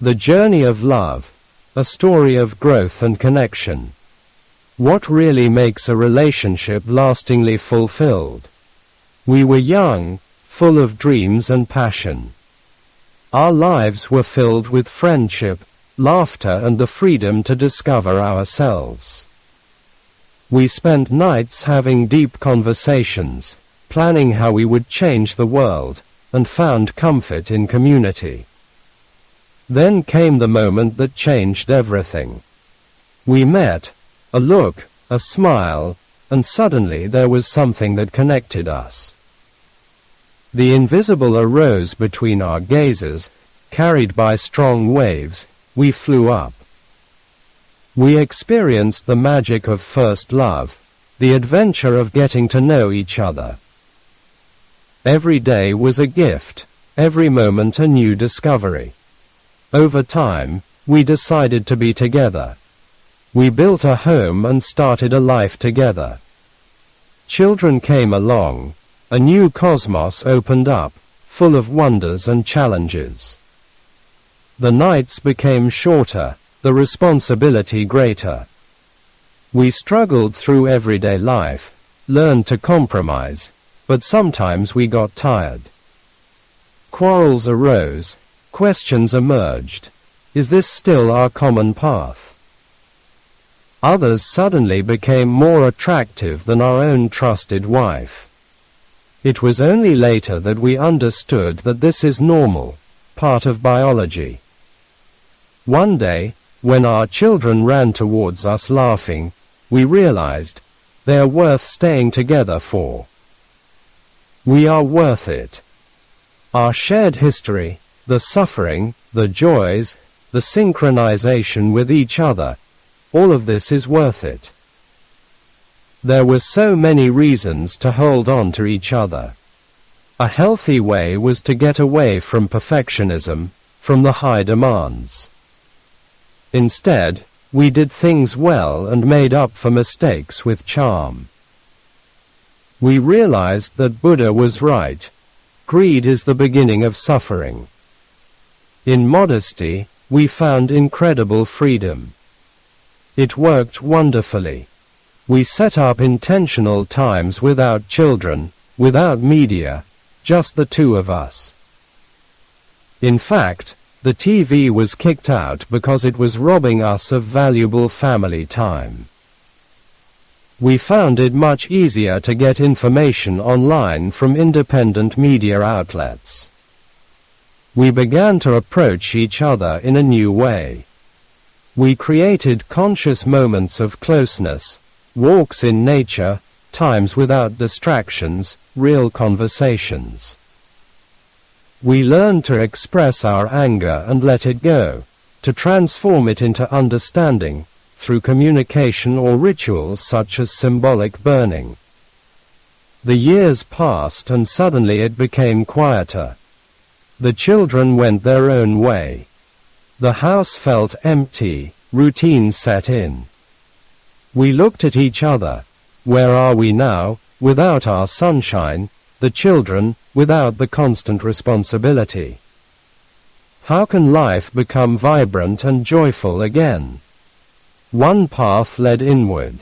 The journey of love, a story of growth and connection. What really makes a relationship lastingly fulfilled? We were young, full of dreams and passion. Our lives were filled with friendship, laughter and the freedom to discover ourselves. We spent nights having deep conversations, planning how we would change the world, and found comfort in community. Then came the moment that changed everything. We met, a look, a smile, and suddenly there was something that connected us. The invisible arose between our gazes, carried by strong waves, we flew up. We experienced the magic of first love, the adventure of getting to know each other. Every day was a gift, every moment a new discovery. Over time, we decided to be together. We built a home and started a life together. Children came along. A new cosmos opened up, full of wonders and challenges. The nights became shorter, the responsibility greater. We struggled through everyday life, learned to compromise, but sometimes we got tired. Quarrels arose. Questions emerged. Is this still our common path? Others suddenly became more attractive than our own trusted wife. It was only later that we understood that this is normal, part of biology. One day, when our children ran towards us laughing, we realized, they are worth staying together for. We are worth it. Our shared history, the suffering, the joys, the synchronization with each other, all of this is worth it. There were so many reasons to hold on to each other. A healthy way was to get away from perfectionism, from the high demands. Instead, we did things well and made up for mistakes with charm. We realized that Buddha was right. Greed is the beginning of suffering. In modesty, we found incredible freedom. It worked wonderfully. We set up intentional times without children, without media, just the two of us. In fact, the TV was kicked out because it was robbing us of valuable family time. We found it much easier to get information online from independent media outlets. We began to approach each other in a new way. We created conscious moments of closeness, walks in nature, times without distractions, real conversations. We learned to express our anger and let it go, to transform it into understanding, through communication or rituals such as symbolic burning. The years passed and suddenly it became quieter. The children went their own way. The house felt empty, routine set in. We looked at each other. Where are we now, without our sunshine, the children, without the constant responsibility? How can life become vibrant and joyful again? One path led inward.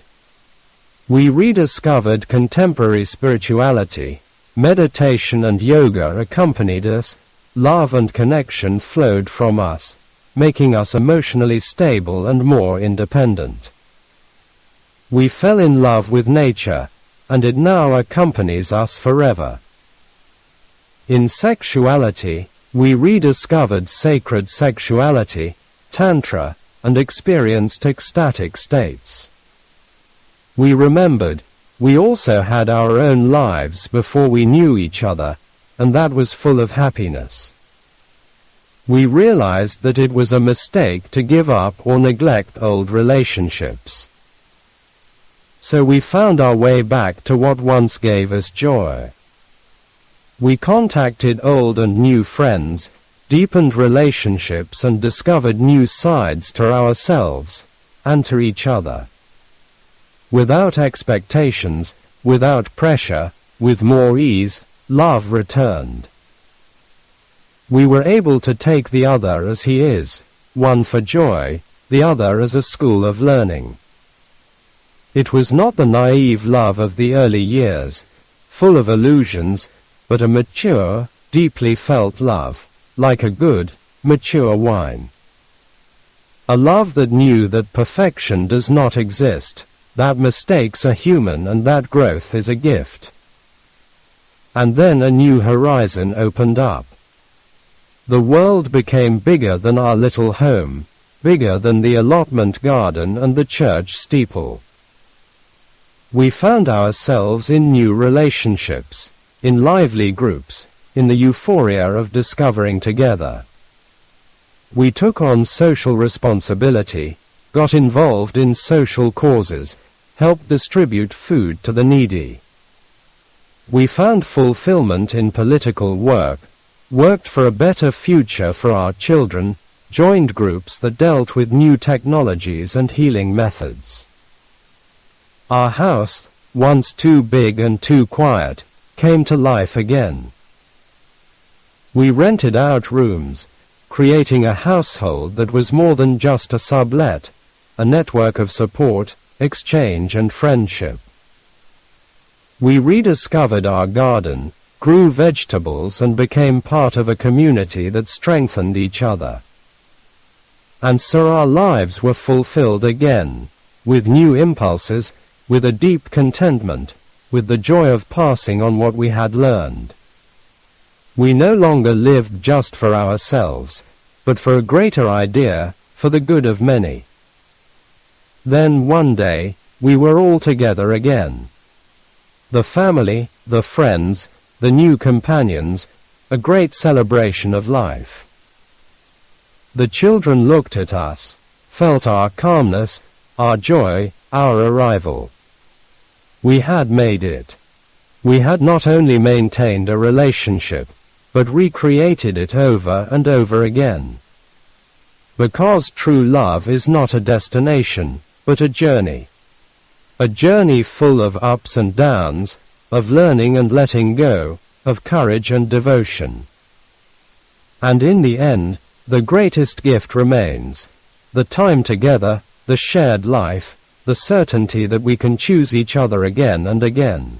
We rediscovered contemporary spirituality. Meditation and yoga accompanied us. Love and connection flowed from us, making us emotionally stable and more independent. We fell in love with nature, and it now accompanies us forever. In sexuality, we rediscovered sacred sexuality, tantra, and experienced ecstatic states. We remembered, we also had our own lives before we knew each other, and that was full of happiness. We realized that it was a mistake to give up or neglect old relationships. So we found our way back to what once gave us joy. We contacted old and new friends, deepened relationships and discovered new sides to ourselves, and to each other. Without expectations, without pressure, with more ease, love returned. We were able to take the other as he is, one for joy, the other as a school of learning. It was not the naive love of the early years, full of illusions, but a mature, deeply felt love, like a good, mature wine. A love that knew that perfection does not exist, that mistakes are human and that growth is a gift. And then a new horizon opened up. The world became bigger than our little home, bigger than the allotment garden and the church steeple. We found ourselves in new relationships, in lively groups, in the euphoria of discovering together. We took on social responsibility, got involved in social causes, helped distribute food to the needy. We found fulfillment in political work, worked for a better future for our children, joined groups that dealt with new technologies and healing methods. Our house, once too big and too quiet, came to life again. We rented out rooms, creating a household that was more than just a sublet, a network of support, exchange and friendship. We rediscovered our garden, grew vegetables and became part of a community that strengthened each other. And so our lives were fulfilled again, with new impulses, with a deep contentment, with the joy of passing on what we had learned. We no longer lived just for ourselves, but for a greater idea, for the good of many. Then one day, we were all together again. The family, the friends, the new companions, a great celebration of life. The children looked at us, felt our calmness, our joy, our arrival. We had made it. We had not only maintained a relationship, but recreated it over and over again. Because true love is not a destination, but a journey. A journey full of ups and downs, of learning and letting go, of courage and devotion. And in the end, the greatest gift remains, the time together, the shared life, the certainty that we can choose each other again and again.